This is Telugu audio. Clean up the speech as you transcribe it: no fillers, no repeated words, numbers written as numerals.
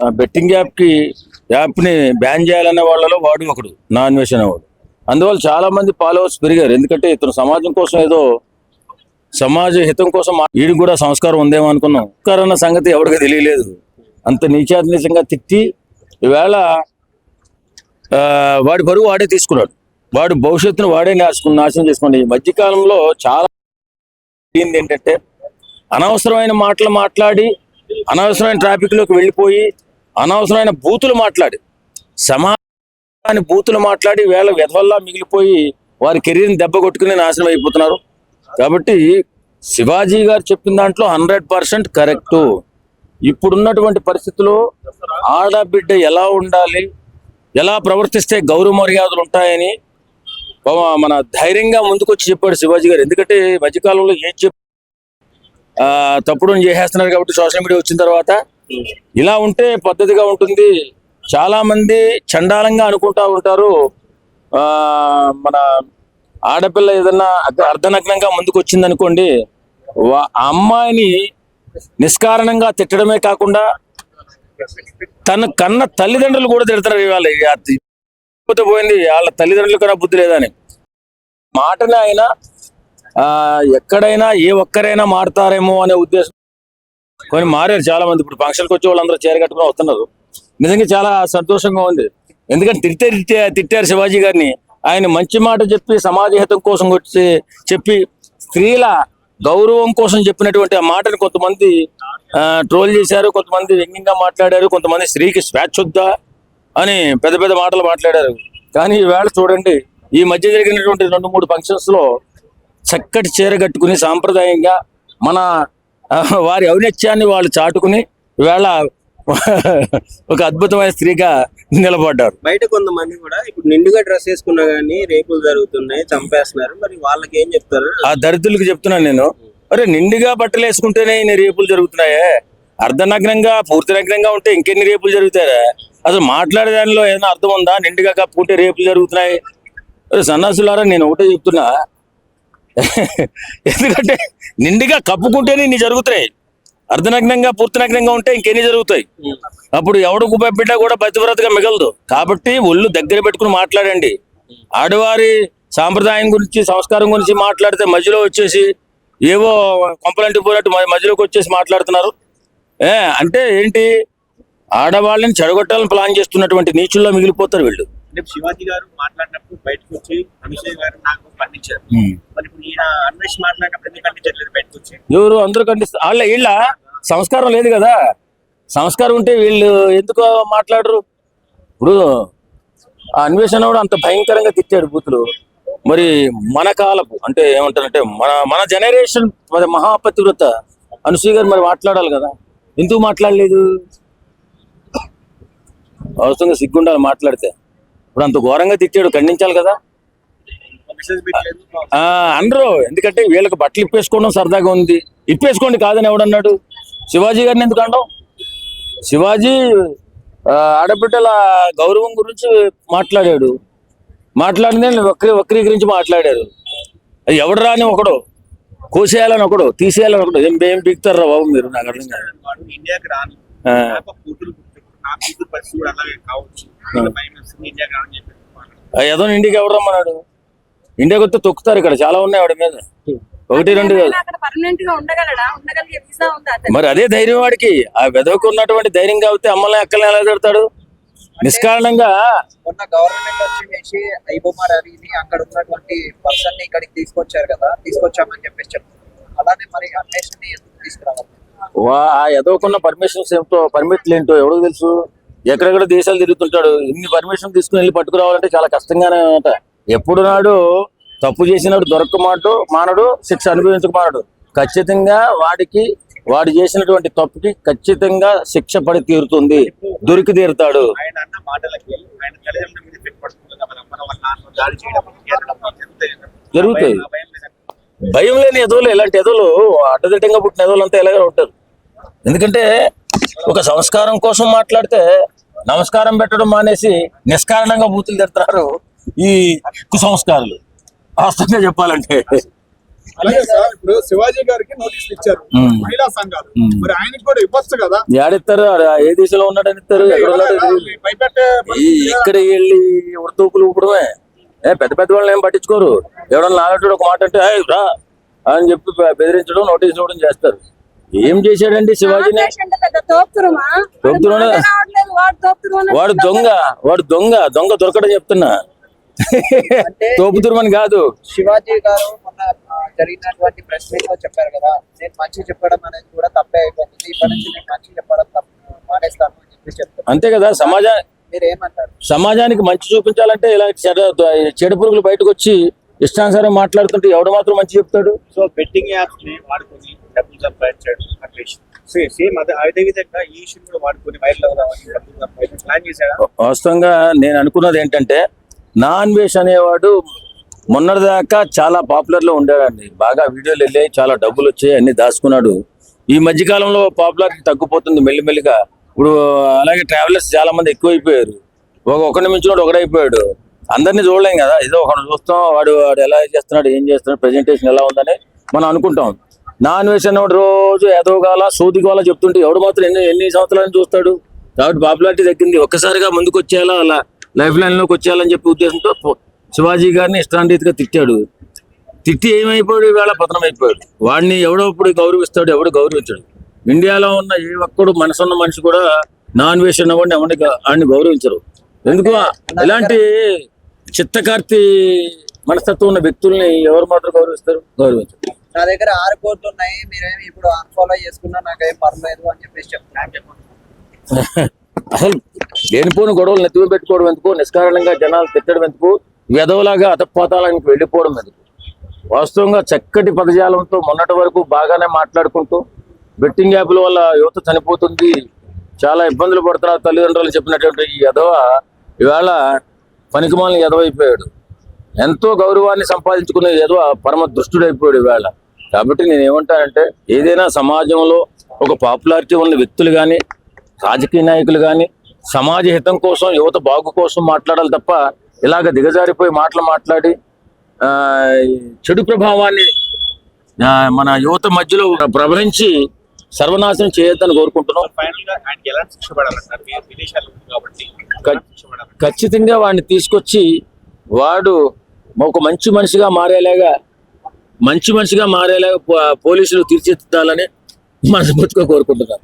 బెట్టింగ్ యాప్ని బ్యాన్ చేయాలనే వాళ్ళలో వాడు ఒకడు, నా అన్వేషణ వాడు. అందువల్ల చాలా మంది ఫాలోవర్స్ పెరిగారు. ఎందుకంటే ఇతను సమాజం కోసం ఏదో సమాజ హితం కోసం వీడికి కూడా సంస్కారం ఉందేమో అనుకున్నాం. సంస్కారం అన్న సంగతి ఎవరికి తెలియలేదు. అంత నీచానిచంగా తిట్టి ఈవేళ వాడి బరువు వాడే తీసుకున్నాడు. వాడు భవిష్యత్తును వాడే నాశనం చేసుకోండి. ఈ మధ్యకాలంలో చాలా ఏంటంటే అనవసరమైన మాటలు మాట్లాడి, అనవసరమైన ట్రాఫిక్లోకి వెళ్ళిపోయి, అనవసరమైన బూతులు మాట్లాడి, సమాజాన్ని బూతులు మాట్లాడి వేళ వెధవల్లా మిగిలిపోయి వారి కెరీర్ని దెబ్బ కొట్టుకుని నాశనం అయిపోతున్నారు. కాబట్టి శివాజీ గారు చెప్పిన దాంట్లో 100% కరెక్టు. ఇప్పుడున్నటువంటి పరిస్థితుల్లో ఆడబిడ్డ ఎలా ఉండాలి, ఎలా ప్రవర్తిస్తే గౌరవ మర్యాదలు ఉంటాయని మన ధైర్యంగా ముందుకొచ్చి చెప్పాడు శివాజీ గారు. ఎందుకంటే మధ్యకాలంలో ఏం తప్పుడు చేసేస్తున్నారు కాబట్టి సోషల్ మీడియా వచ్చిన తర్వాత ఇలా ఉంటే పద్ధతిగా ఉంటుంది. చాలా మంది చండాలంగా అనుకుంటా ఉంటారు. మన ఆడపిల్ల ఏదన్నా అర్ధనగ్నంగా ముందుకు వచ్చింది అనుకోండి, ఆ అమ్మాయిని నిష్కారణంగా తిట్టడమే కాకుండా తన కన్న తల్లిదండ్రులు కూడా తిడతారు. ఇవాళ పోయింది వాళ్ళ తల్లిదండ్రులు కన్నా బుద్ధి లేదని మాటనే ఆయన ఎక్కడైనా ఏ ఒక్కరైనా మారుతారేమో అనే ఉద్దేశం కొన్ని మారారు చాలా మంది. ఇప్పుడు ఫంక్షన్కి వచ్చే వాళ్ళందరూ చీర కట్టుకుని వస్తున్నారు. నిజంగా చాలా సంతోషంగా ఉంది. ఎందుకంటే తిట్టారు శివాజీ గారిని. ఆయన మంచి మాట చెప్పి సమాజ హితం కోసం వచ్చి చెప్పి స్త్రీల గౌరవం కోసం చెప్పినటువంటి ఆ మాటను కొంతమంది ట్రోల్ చేశారు, కొంతమంది వ్యంగ్యంగా మాట్లాడారు, కొంతమంది స్త్రీకి స్వేచ్ఛొద్దా అని పెద్ద పెద్ద మాటలు మాట్లాడారు. కానీ ఈవేళ చూడండి, ఈ మధ్య జరిగినటువంటి 2-3 ఫంక్షన్స్ లో చక్కటి చీర కట్టుకుని సాంప్రదాయంగా మన వారి ఔన్నత్యాన్ని వాళ్ళు చాటుకుని ఈవేళ ఒక అద్భుతమైన స్త్రీగా నిలబడ్డారు. బయట కొంతమంది కూడా ఇప్పుడు నిండుగా డ్రెస్ వేసుకున్నా గానీ రేపులు జరుగుతున్నాయి, చంపేస్తున్నారు. మరి వాళ్ళకి ఏం చెప్తారు? ఆ దరిద్రులకు చెప్తున్నాను నేను, అరే నిండుగా బట్టలు వేసుకుంటేనే ఇన్ని రేపులు జరుగుతున్నాయే, అర్ధనగ్నంగా పూర్తి నగ్నంగా ఉంటే ఇంకెన్ని రేపులు జరుగుతాయా? అసలు మాట్లాడే దానిలో ఏదైనా అర్థం ఉందా? నిండుగా కప్పుకుంటే రేపులు జరుగుతున్నాయి. సన్నాసులారా, నేను ఒకటే చెప్తున్నా, ఎందుకంటే నిండుగా కప్పుకుంటేనే ఇన్ని జరుగుతాయి, అర్ధనగ్నంగా పూర్తి నగ్నంగా ఉంటే ఇంకెన్ని జరుగుతాయి. అప్పుడు ఎవడు బిడ్డ కూడా పతివ్రతగా మిగలదు. కాబట్టి ఒళ్ళు దగ్గర పెట్టుకుని మాట్లాడండి. ఆడవారి సాంప్రదాయం గురించి, సంస్కారం గురించి మాట్లాడితే మధ్యలో వచ్చేసి ఏవో కొంపలంటి పోయినట్టు మధ్యలోకి వచ్చేసి మాట్లాడుతున్నారు. అంటే ఏంటి, ఆడవాళ్ళని చెడగొట్టాలని ప్లాన్ చేస్తున్నటువంటి నీచుల్లో మిగిలిపోతారు వీళ్ళు. శివాజీ గారు మాట్లాడినప్పుడు బయటకు వచ్చి అభిషేక్ గారు నాకు ఖండించారు. మరి ఇప్పుడు ఈయన అన్వేష్ మాట్లాడినప్పుడు ఎందుకు ఖండించట్లేదు బయటకు వచ్చి? ఎవరు అందరూ ఖండిస్తారు. వీళ్ళ సంస్కారం లేదు కదా. సంస్కారం ఉంటే వీళ్ళు ఎందుకు మాట్లాడరు? ఇప్పుడు ఆ అన్వేషణ కూడా అంత భయంకరంగా తిట్టాడు బూతులు. మరి మన కాలపు అంటే ఏమంటారంటే మన జనరేషన్ మహాపతివ్రత అనసూయ గారు మరి మాట్లాడాలి కదా, ఎందుకు మాట్లాడలేదు? అవసరంగా సిగ్గుండాలి మాట్లాడితే. ఇప్పుడు అంత ఘోరంగా తిట్టాడు, ఖండించాలి కదా అందరూ. ఎందుకంటే వీళ్ళకి బట్టలు ఇప్పేసుకోవడం సరదాగా ఉంది. ఇప్పేసుకోండి కాదని ఎవడన్నాడు? శివాజీ గారిని ఎందుకు అంటాం? శివాజీ ఆడబిడ్డల గౌరవం గురించి మాట్లాడాడు. మాట్లాడిందే వక్రీకరించి మాట్లాడారు. ఎవడు రాని ఒకడు, కోసేయాలని ఒకడు, తీసేయాలని ఒకడు. ఏం బిగుతారా బాబు మీరు? నాకు అర్థం కాదు. ఏదో ఇండియాకి ఎవరు రమ్మన్నాడు? ఇండియాకి వస్తే తొక్కుతారు. ఇక్కడ చాలా ఉన్నాయి వాడి మీద, 1-2 కాదు. మరి అదే ధైర్యం వాడికి. ఆ వెదవకు ఉన్నటువంటి ధైర్యం కాబట్టి అమ్మల్ని అక్కల్ని ఎలా తిడతాడు నిష్కారణంగా? మొన్న గవర్నమెంట్ వచ్చి ఐబొమ్మర్ అలీని అక్కడ ఉన్నటువంటి పర్సన్ ని ఇక్కడికి తీసుకొచ్చారు కదా, తీసుకొచ్చామని చెప్పేసి చెప్తారు. అలానే మరి అన్వేషణ ఎందుకు తీసుకురావాలి? ఆ ఎదవకున్న పర్మిషన్స్ ఏమిటో, పర్మిట్లు ఏంటో ఎవరికి తెలుసు? ఎక్కడెక్కడ దేశాలు తిరుగుతుంటాడు. ఇన్ని పర్మిషన్ తీసుకుని వెళ్ళి పట్టుకురావాలంటే చాలా కష్టంగానే ఉంటాయి. ఎప్పుడు నాడు తప్పు చేసినాడు మానడు, శిక్ష అనుభవించక మానడు. ఖచ్చితంగా వాడు చేసినటువంటి తప్పుకి ఖచ్చితంగా శిక్ష పడి తీరుతుంది, దొరికి తీరుతాడు. జరుగుతాయి. భయం లేని ఎదవలు, ఇలాంటి ఎదవలు అడ్డదిడ్డంగా పుట్టిన ఎదవలు అంతా ఇలాగే ఉంటారు. ఎందుకంటే ఒక సంస్కారం కోసం మాట్లాడితే నమస్కారం పెట్టడం మానేసి నిష్కారణంగా బూతులు తిడతారు ఈ కుసంస్కారాలు. వాస్తవంగా చెప్పాలంటే అలాగే సార్ ఇప్పుడు శివాజీ గారికి నోటీసులు ఇచ్చారు మహిళా సంఘాలు, మరి ఆయనకి కూడా ఇవ్వచ్చు కదా. ఏడిస్తారు ఏ దేశంలో ఉన్నాడని ఇస్తారు, ఎక్కడ ఉన్నాడు తెలియదు. భయపెట్టే ఇక్కడ వెళ్ళి ఉడతూపులు ఊపడమే. పెద్ద పెద్ద వాళ్ళని ఏం పట్టించుకోరు. ఎవడన్నా నాగట్టుడు ఒక మాట అంటే "ఏయ్ రా" అని చెప్పి బెదిరించడం, నోటీసులు ఇవ్వడం చేస్తారు. ఏం చేశాడండి శివాజీని? తోపుతున్నా వాడు దొంగ దొరకడం చెప్తున్నా. తోపుతురుమని కాదు. శివాజీ గారు మొన్న జరిగినటువంటి ప్రెస్ మీట్ లో చెప్పారు కదా, నేను మంచి చెప్పడం అనేది కూడా తప్పే అయిపోతుంది, ఇప్పటి నుంచి నేను మంచి చెప్పడం మానేస్తాను అని చెప్పి చెప్తాను. అంతే కదా. మీరు ఏమంటారు? సమాజానికి మంచి చూపించాలంటే ఇలా చెడు పురుగులు బయటకు వచ్చి ఇష్టానుసారం మాట్లాడుతుంటే ఎవడు మాత్రం మంచి చెప్తాడు? సో బెట్టింగ్ యాప్స్ ని వాడుకొని డబ్బులు సంపాదించాడు అట్లీస్. సేమ్ అదే విధంగా ఈ ఇష్యూ కూడా వాడుకొని వైరల్ అవుదామని డబ్బులు సంపాదించి ప్లాన్ చేశాడా? వాస్తవంగా నేను అనుకున్నది ఏంటంటే, నా అన్వేష్ అనేవాడు మొన్నటిదాకా చాలా పాపులర్ లో ఉండేవాడిని. బాగా వీడియోలు వెళ్ళాయి, చాలా డబ్బులు వచ్చాయి, అన్ని దాచుకున్నాడు. ఈ మధ్యకాలంలో పాపులారిటీ తగ్గిపోతుంది మెల్లిమెల్లిగా. ఇప్పుడు అలాగే ట్రావెలర్స్ చాలా మంది ఎక్కువైపోయారు. ఒకరిని మించినోడు ఒకడైపోయాడు. అందరినీ చూడలేం కదా. ఏదో ఒకరిని చూస్తాం, వాడు ఎలా చేస్తున్నాడు, ఏం చేస్తున్నాడు, ప్రెజెంటేషన్ ఎలా ఉందని మనం అనుకుంటాం. నా అన్వేషణ రోజు ఎదవగాల సోదిగోలా చెప్తుంటే ఎవడు మాత్రం ఎన్ని సంవత్సరాలను చూస్తాడు. కాబట్టి పాపులారిటీ తగ్గింది. ఒక్కసారిగా ముందుకు వచ్చేయాలా, అలా లైఫ్ లైన్ లోకి వచ్చేయాలని చెప్పి ఉద్దేశంతో శివాజీ గారిని ఇష్టాంరీతిగా తిట్టాడు. తిట్టి ఏమైపోయాడు, ఈవేళ పతనం అయిపోయాడు. వాడిని ఎవడప్పుడు గౌరవిస్తాడు, ఎవడు గౌరవించాడు. ఇండియాలో ఉన్న ఏ ఒక్కడు మనసున్న మనిషి కూడా నా అన్వేషణ వాడిని వాడిని గౌరవించరు. ఎందుకు? ఇలాంటి చిత్తకార్తి మనస్తత్వం ఉన్న వ్యక్తుల్ని ఎవరు మాత్రం గౌరవిస్తారు? గౌరవించరు. నా దగ్గర 6 కోట్లు ఉన్నాయి, మీరేమి ఇప్పుడు అన్ఫాలో చేసుకున్నా నాకేం పర్లేదు అని చెప్పేసి చెప్తాను. అసలు లేనిపోని గొడవలు నెత్తిమి పెట్టుకోవడం ఎందుకు? నిష్కారణంగా జనాలు తిట్టడం ఎందుకు? వెధవలాగా అతపాతాలకు వెళ్ళిపోవడం ఎందుకు? వాస్తవంగా చక్కటి పదజాలంతో మొన్నటి వరకు బాగానే మాట్లాడుకుంటూ, బెట్టింగ్ యాప్ల వల్ల యువత చనిపోతుంది, చాలా ఇబ్బందులు పడుతున్నారు తల్లిదండ్రులు చెప్పినటువంటి ఈ ఎదవ ఇవాళ పనికిమాలిన ఎదవైపోయాడు. ఎంతో గౌరవాన్ని సంపాదించుకునే ఎదవ పరమ దుష్టుడైపోయాడు ఇవాళ. కాబట్టి నేను ఏమంటానంటే, ఏదైనా సమాజంలో ఒక పాపులారిటీ ఉన్న వ్యక్తులు కానీ, రాజకీయ నాయకులు కానీ సమాజ హితం కోసం, యువత బాగు కోసం మాట్లాడాలి తప్ప ఇలాగ దిగజారిపోయి మాట్లాడి చెడు ప్రభావాన్ని మన యువత మధ్యలో ప్రవహించి సర్వనాశనం చేయొద్దని కోరుకుంటున్నాం. ఫైనల్ గా ఆయనకి ఎలా శిక్ష పడాలంటారు? విదేశాలు కాబట్టి ఖచ్చితంగా వాడిని తీసుకొచ్చి వాడు ఒక మంచి మనిషిగా మారేలాగా పోలీసులు తీర్చిదిద్దాలని మనస్ఫూర్తిగా కోరుకుంటున్నాను.